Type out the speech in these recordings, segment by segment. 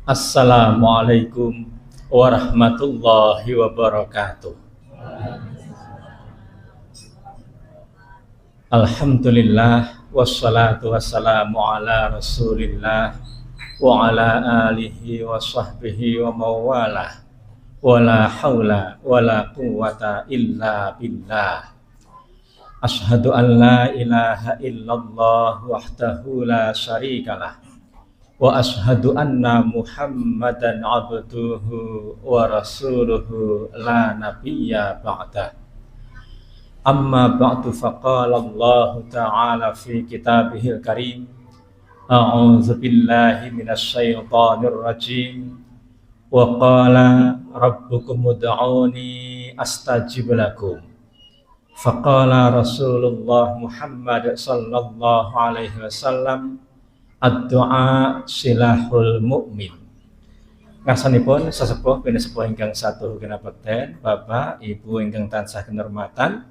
Assalamualaikum warahmatullahi wabarakatuh. Alhamdulillah wassalatu wassalamu ala Rasulillah wa ala alihi wa sahbihi wa mawalah. Wala haula wala quwwata illa billah. Asyhadu an la ilaha illallah wahdahu la syarikalah. Wa ashhadu anna Muhammadan abduhu wa rasuluhu la nabiyya ba'dah. Amma ba'du faqala Allah ta'ala fi kitabihil karim. A'udzu billahi minasy syaithanir rajim. Wa qala rabbukum ud'uni astajib lakum. Faqala Rasulullah Muhammad sallallahu alaihi wasallam, ad-du'a silahul mu'min. Ngasanipun sesepuh bini sepuh ingkang satu kinabekten, Bapak Ibu ingkang tansah kinurmatan,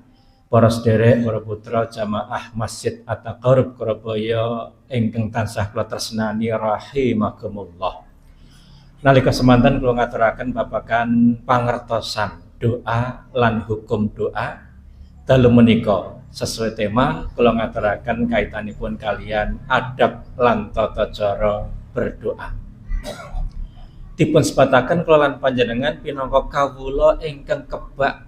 para sederek, para putra jamaah Masjid At-Taqarrub Surabaya ingkang tansah kula tresnani rahimakumullah. Nalika semanten kula ngaturaken babagan pangertosan doa lan hukum doa. Dalu menika sesuai tema kula ngaturaken kaitanipun kalian adab lan tata cara berdoa. Dipun sebataken kula lan panjenengan pinangka kawula ingkang kebak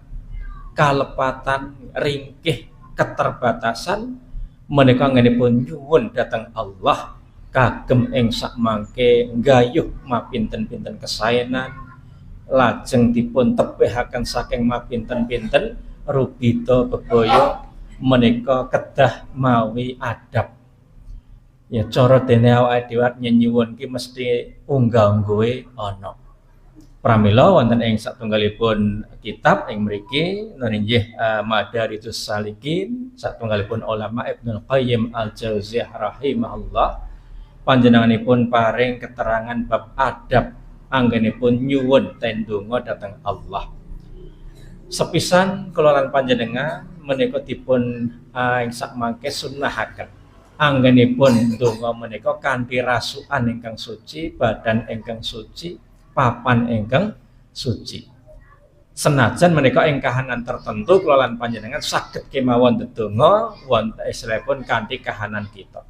kalepatan ringkih keterbatasan menika ngenipun nyuwun dhateng Allah kagem ing sakmangke nggayuh mapinten-pinten kesaenan lajeng dipun tebihaken saking mapinten-pinten rubita bebaya menika kedah mawi adab. Ya cara dene awake dhewe nyuwun ki mesti unggah-ungguhe ana. Pramila wonten ing satunggalipun kitab ing mriki nggih Madarijus Salikin satunggalipun ulama Ibnu Qayyim Al-Jauziyah rahimahullah panjenenganipun paring keterangan bab adab anggenipun nyuwun tendonga dhateng Allah. Sepisan kula lan panjenengan menika dipun ing sakmangke sunnahaken anggenipun donga menika kanthi rasukan ingkang suci, badan ingkang suci, papan ingkang suci. Senajan menika ing kahanan tertentu kula lan panjenengan saged kemawon ndedonga wonten istilahipun kanthi kahanan kita.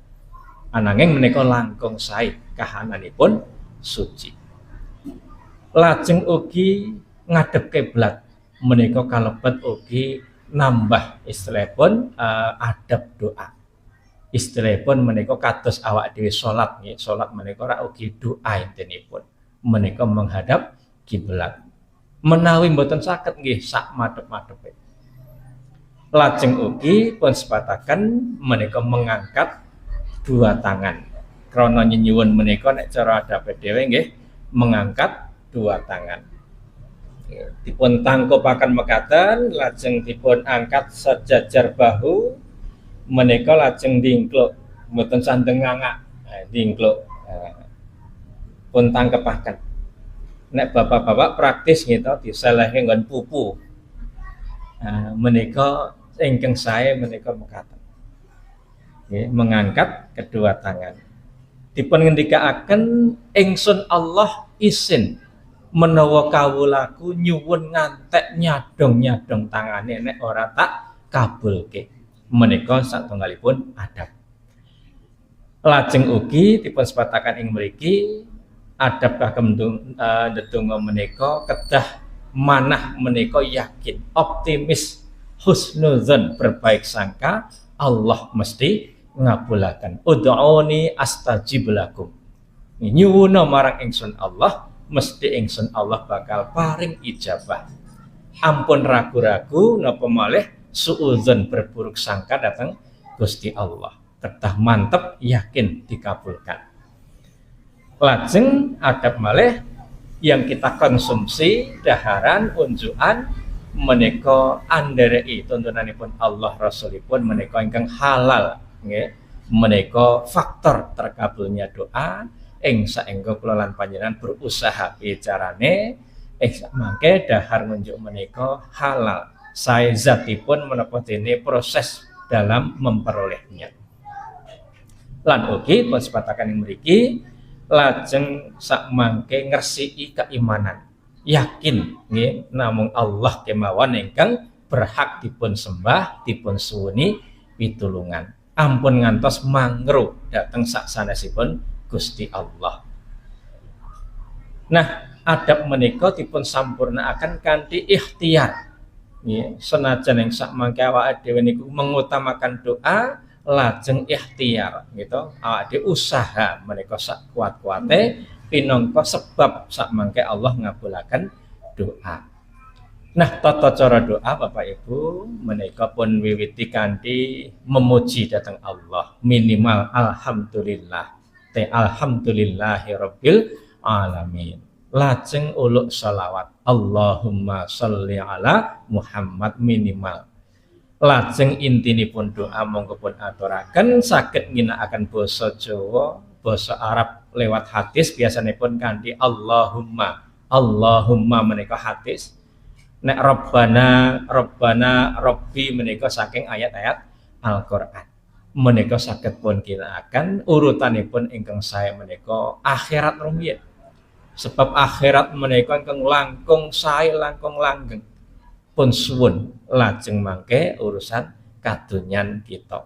Ananging menika langkung sae kahananipun suci. Lajeng ugi ngadhep kiblat menika kalebet ugi nambah istilahipun adab doa. Istilahipun menika kados awak dhewe salat nggih, salat menika ora ugi doa intinipun. Menika menghadap kiblat. Menawi mboten saged nggih sak madhep-madhepe. Lajeng ugi pun sebataken menika mengangkat dua tangan. Krana nyuwun menika nek cara adabe dhewe nggih mengangkat dua tangan. Dipun tangkupaken mekaten lajeng dipun angkat sejajar bahu menika lajeng dingkluk mboten sandeng ngangak dingkluk pun tangkepaken. Nek bapak-bapak praktis gitu diselehe nggon pupu menika ingkang sae menika mekaten mengangkat kedua tangan. Dipun ngendikaaken ingsun Allah izin menawa kawulaku nyuwun ngantek nyadong-nyadong tangane nek ora tak kabulke. Menika satunggalipun adab. Lajeng ugi dipun sebataken ing mriki adab kagem ndedonga menika kedah manah menika yakin, optimis, husnuzon berbaik sangka Allah mesti ngabulaken. Ud'uni astajib lakum. Nyuwuna marang ingsun Allah mesti ingsun Allah bakal paring ijabah. Ampun ragu-ragu napa malih suudzon berburuk sangka datang Gusti Allah. Kedah mantep yakin dikabulkan. Lajeng adab malih yang kita konsumsi daharan unjukan menika andhereki tuntunanipun Allah Rasulipun menika ingkang halal nggih. Menika faktor terkabulnya doa ing saengga kula lan panjenengan berusaha carane mangke dahar nunjuk menika halal. Sae zatipun menapa dene proses dalam memperolehnya. Lan ugi pun sebataken ing mriki lajeng sak mangke ngresiki keimanan, yakin nggih namung Allah kemawon ingkang berhak dipun sembah, dipun suwuni pitulungan. Ampun ngantos mangro dhateng sak sanesipun Gusti Allah. Nah, adab menika dipun sampurnakaken kanthi ikhtiar. Nggih, senajan ing sak mangke awake dhewe niku mengutamakan doa, lajeng ikhtiar gitu. Awake dhewe usaha menika sak kuat-kuate pinangka sebab sak mangke Allah ngabulaken doa. Nah, tata cara doa Bapak Ibu menika pun wiwiti kanthi memuji dhateng Allah, minimal alhamdulillah. Alhamdulillahirabbil alamin. Lajeng uluk shalawat Allahumma sholli ala Muhammad minimal. Lajeng intinipun doa monggo pun aturaken saged ngginakaken basa Jawa, basa Arab lewat hadis biasanipun kanthi Allahumma menika hadis. Nek Rabbana Rabbi menika saking ayat-ayat Al-Qur'an. Menika saged pun ginakaken urutanipun ingkang sae menika akhirat rumiyin. Sebab akhirat menika ingkang langkung sae langkung langgeng. Pun suwun lajeng mangke urusan kadonyan kita.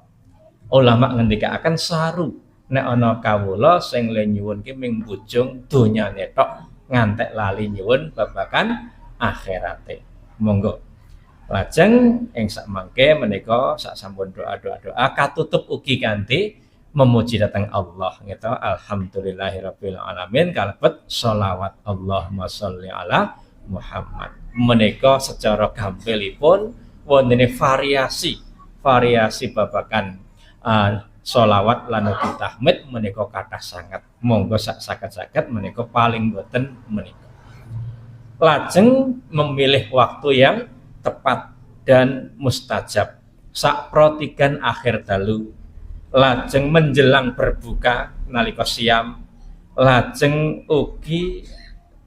Ulama ngendikaaken saru nek ana kawula sing le nyuwun ki ming bujung donyane tok ngantek lali nyuwun babagan akhirate. Monggo lajeng ing sak mangke menika sak sampun doa katutup ugi kanthi memuji dhateng Allah gitu. Alhamdulillahirabbil alamin kalebet sholawat Allahumma sholli ala Muhammad. Menika secara gampilipun wonten variasi babagan sholawat lan ugi tahmid menika kathah sanget. Monggo sak saged menika paling boten menika. Lajeng memilih waktu yang tepat dan mustajab. Saprotigan akhir dalu, lajeng menjelang berbuka nalika siam, lajeng ugi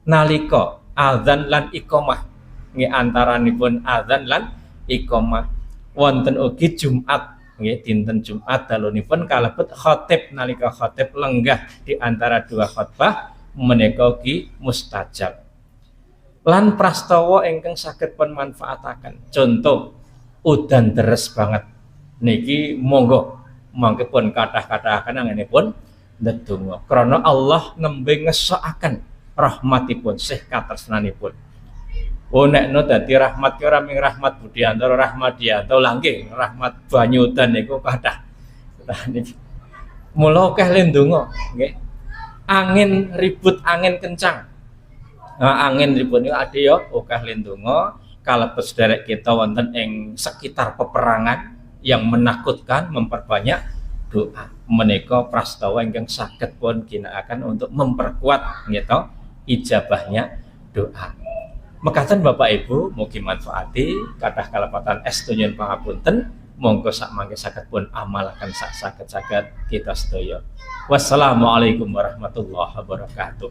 nalika adzan lan iqamah. Nggih antaranipun adzan lan iqamah wonten ugi Jumat, nggih dinten Jumat dalunipun kalebet khatib nalika khatib lenggah di antara dua khotbah menika ugi mustajab. Lan prastawa ingkang saged pun manfaataken. Contoh udan deres banget niki monggo mangke pun kathah-kathahaken anginipun ndedonga krana Allah nembe ngesokaken rahmatipun sih katresnanipun. Oh nek no dadi rahmat ki ora ming rahmat Budianto Rahmadianto nggih rahmat banyu udan niku kathah. Niki mula akeh le ndonga nggih. Angin ribut, angin kencang. Angin ribut niku ade ya akeh le ndonga kalebet sederek kita wonten ing sekitar peperangan yang menakutkan, memperbanyak doa. Menika prastawa ingkang saged pun ginakaken untuk memperkuat gitu ijabahnya doa. Mekaten Bapak Ibu mugi manfaati kathah kalepatan estu nyuwun pangapunten. Monggo sak mangke saged pun amalaken sak saged kita sedaya. Wassalamualaikum warahmatullahi wabarakatuh.